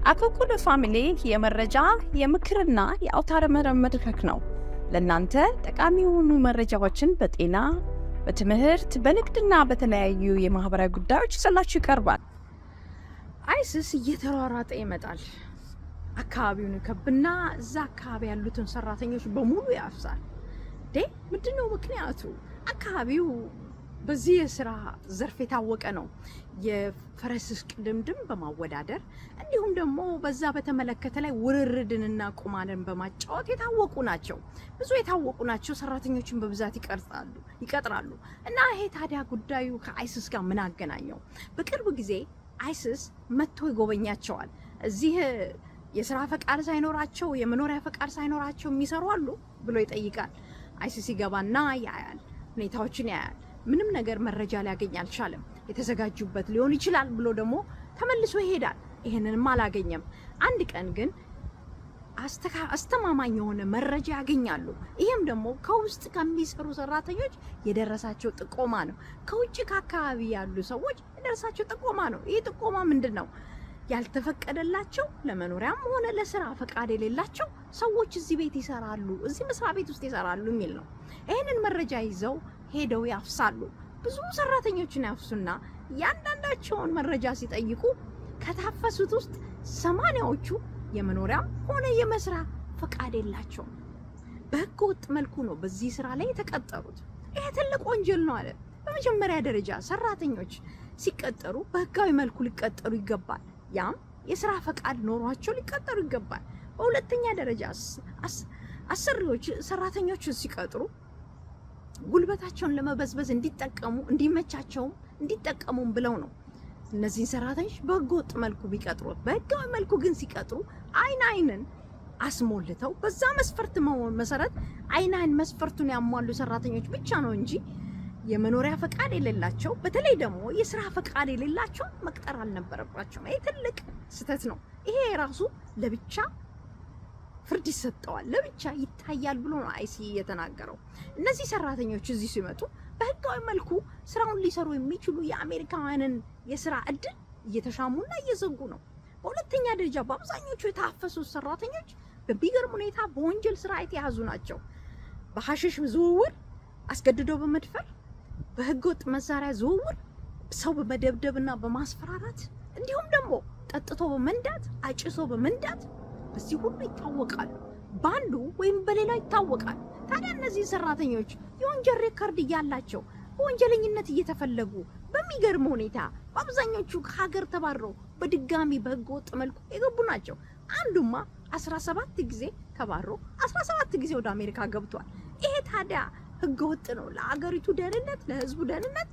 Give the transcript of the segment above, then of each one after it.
አኮኩሉ ፋሚሊ የመረጃ የምክርና የአውታረ መረብ መድረክ ነው። ለእናንተ ጠቃሚ የሆኑ መረጃዎችን በጤና፣ በትምህርት፣ በንግድና በተለያዩ የማህበራዊ ጉዳዮች ይዘላችሁ ይቀርባል። አይሲስ እየተሯሯጠ ይመጣል። አካባቢውን ከብና እዛ አካባቢ ያሉትን ሰራተኞች በሙሉ ያፍሳል። ምንድነው ምክንያቱ? አካባቢው በዚህ የስራ ዘርፍ የታወቀ ነው። የፈረስ ቅድምድም በማወዳደር እንዲሁም ደግሞ በዛ በተመለከተ ላይ ውርርድንና ቁማርን በማጫወት የታወቁ ናቸው። ብዙ የታወቁ ናቸው። ሰራተኞችን በብዛት ይቀጥራሉ። እና ይሄ ታዲያ ጉዳዩ ከአይሲስ ጋር ምን አገናኘው? በቅርብ ጊዜ አይሲስ መጥቶ ይጎበኛቸዋል። እዚህ የስራ ፈቃድ ሳይኖራቸው የመኖሪያ ፈቃድ ሳይኖራቸው የሚሰሩ አሉ ብሎ ይጠይቃል። አይሲስ ይገባና ያያል፣ ሁኔታዎችን ያያል። ምንም ነገር መረጃ ሊያገኝ አልቻለም። የተዘጋጁበት ሊሆን ይችላል ብሎ ደግሞ ተመልሶ ይሄዳል። ይሄንንም አላገኘም። አንድ ቀን ግን አስተማማኝ የሆነ መረጃ ያገኛሉ። ይሄም ደግሞ ከውስጥ ከሚሰሩ ሰራተኞች የደረሳቸው ጥቆማ ነው። ከውጭ ከአካባቢ ያሉ ሰዎች የደረሳቸው ጥቆማ ነው። ይሄ ጥቆማ ምንድን ነው? ያልተፈቀደላቸው ለመኖሪያም ሆነ ለስራ ፈቃድ የሌላቸው ሰዎች እዚህ ቤት ይሰራሉ፣ እዚህ መስሪያ ቤት ውስጥ ይሰራሉ የሚል ነው። ይሄንን መረጃ ይዘው ሄደው ያፍሳሉ። ብዙ ሰራተኞችን ያፍሱና ያንዳንዳቸውን መረጃ ሲጠይቁ ከታፈሱት ውስጥ 80ዎቹ የመኖሪያም ሆነ የመስሪያ ፈቃድ የላቸውም። በህገ ወጥ መልኩ ነው በዚህ ስራ ላይ የተቀጠሩት። ይሄ ትልቅ ወንጀል ነው አለ። በመጀመሪያ ደረጃ ሰራተኞች ሲቀጠሩ በህጋዊ መልኩ ሊቀጠሩ ይገባል። ያም የስራ ፈቃድ ኖሯቸው ሊቀጠሩ ይገባል። በሁለተኛ ደረጃ አሰሪዎች ሰራተኞችን ሲቀጥሩ ጉልበታቸውን ለመበዝበዝ እንዲመቻቸውም እንዲጠቀሙም ብለው ነው እነዚህን ሰራተኞች በህገ ወጥ መልኩ ቢቀጥሩት። በህጋዊ መልኩ ግን ሲቀጥሩ አይንን አስሞልተው በዛ መስፈርት መሰረት አይን መስፈርቱን ያሟሉ ሰራተኞች ብቻ ነው እንጂ የመኖሪያ ፈቃድ የሌላቸው በተለይ ደግሞ የስራ ፈቃድ የሌላቸው መቅጠር አልነበረባቸውም። ይሄ ትልቅ ስህተት ነው። ይሄ ራሱ ለብቻ ፍርድ ይሰጠዋል፣ ለብቻ ይታያል ብሎ ነው አይሲ የተናገረው። እነዚህ ሰራተኞች እዚህ ሲመጡ በህጋዊ መልኩ ስራውን ሊሰሩ የሚችሉ የአሜሪካውያንን የስራ እድል እየተሻሙና እየዘጉ ነው። በሁለተኛ ደረጃ በአብዛኞቹ የታፈሱት ሰራተኞች በሚገርም ሁኔታ በወንጀል ስራ የተያዙ ናቸው። በሐሽሽ ዝውውር፣ አስገድዶ በመድፈር፣ በህገወጥ መሳሪያ ዝውውር፣ ሰው በመደብደብና በማስፈራራት እንዲሁም ደግሞ ጠጥቶ በመንዳት አጭሶ በመንዳት በዚህ ሁሉ ይታወቃሉ። ባንዱ ወይም በሌላ ይታወቃል። ታዲያ እነዚህ ሰራተኞች የወንጀል ሬከርድ እያላቸው በወንጀለኝነት እየተፈለጉ በሚገርም ሁኔታ በአብዛኞቹ ከሀገር ተባረው በድጋሚ በህገወጥ መልኩ የገቡ ናቸው። አንዱማ 17 ጊዜ ተባሮ 17 ጊዜ ወደ አሜሪካ ገብቷል። ይሄ ታዲያ ህገወጥ ነው። ለአገሪቱ ደህንነት፣ ለህዝቡ ደህንነት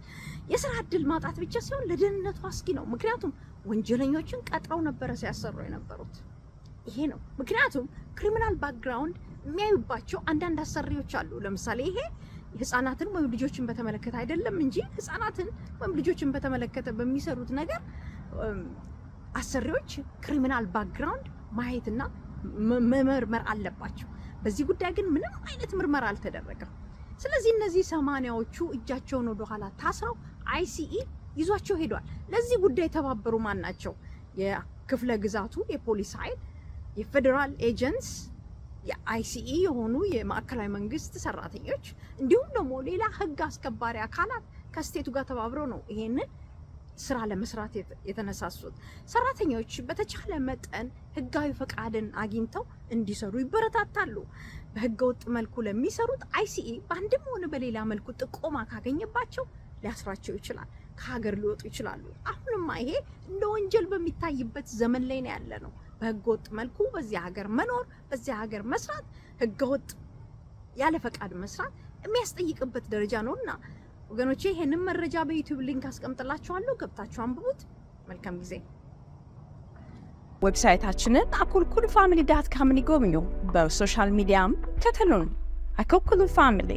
የስራ እድል ማጣት ብቻ ሲሆን ለደህንነቱ አስጊ ነው። ምክንያቱም ወንጀለኞችን ቀጥረው ነበረ ሲያሰሩ የነበሩት። ይሄ ነው ምክንያቱም ክሪሚናል ባክግራውንድ የሚያዩባቸው አንዳንድ አሰሪዎች አሉ። ለምሳሌ ይሄ ህፃናትን ወይም ልጆችን በተመለከተ አይደለም እንጂ ህፃናትን ወይም ልጆችን በተመለከተ በሚሰሩት ነገር አሰሪዎች ክሪሚናል ባክግራውንድ ማየትና መመርመር አለባቸው። በዚህ ጉዳይ ግን ምንም አይነት ምርመራ አልተደረገም። ስለዚህ እነዚህ 80ዎቹ እጃቸውን ወደ ኋላ ታስረው አይሲኢ ይዟቸው ሄዷል። ለዚህ ጉዳይ ተባበሩ ማን ናቸው? የክፍለ ግዛቱ የፖሊስ ኃይል፣ የፌደራል ኤጀንትስ፣ የአይሲኢ የሆኑ የማዕከላዊ መንግስት ሰራተኞች እንዲሁም ደግሞ ሌላ ህግ አስከባሪ አካላት ከስቴቱ ጋር ተባብረው ነው ይሄንን ስራ ለመስራት የተነሳሱት። ሰራተኞች በተቻለ መጠን ህጋዊ ፈቃድን አግኝተው እንዲሰሩ ይበረታታሉ። በህገወጥ መልኩ ለሚሰሩት አይሲኢ በአንድም ሆነ በሌላ መልኩ ጥቆማ ካገኘባቸው ሊያስራቸው ይችላል፣ ከሀገር ሊወጡ ይችላሉ። አሁንማ ይሄ እንደ ወንጀል በሚታይበት ዘመን ላይ ነው ያለ ነው። በህገወጥ መልኩ በዚህ ሀገር መኖር፣ በዚህ ሀገር መስራት፣ ህገወጥ ያለ ፈቃድ መስራት የሚያስጠይቅበት ደረጃ ነውና ወገኖቼ ይሄንን መረጃ በዩቲዩብ ሊንክ አስቀምጥላችኋለሁ። ገብታችሁ አንብቡት። መልካም ጊዜ። ዌብሳይታችንን akulkulufamily.com ይጎብኙ። በሶሻል ሚዲያም ተከተሉን። አኮኩሉ ፋሚሊ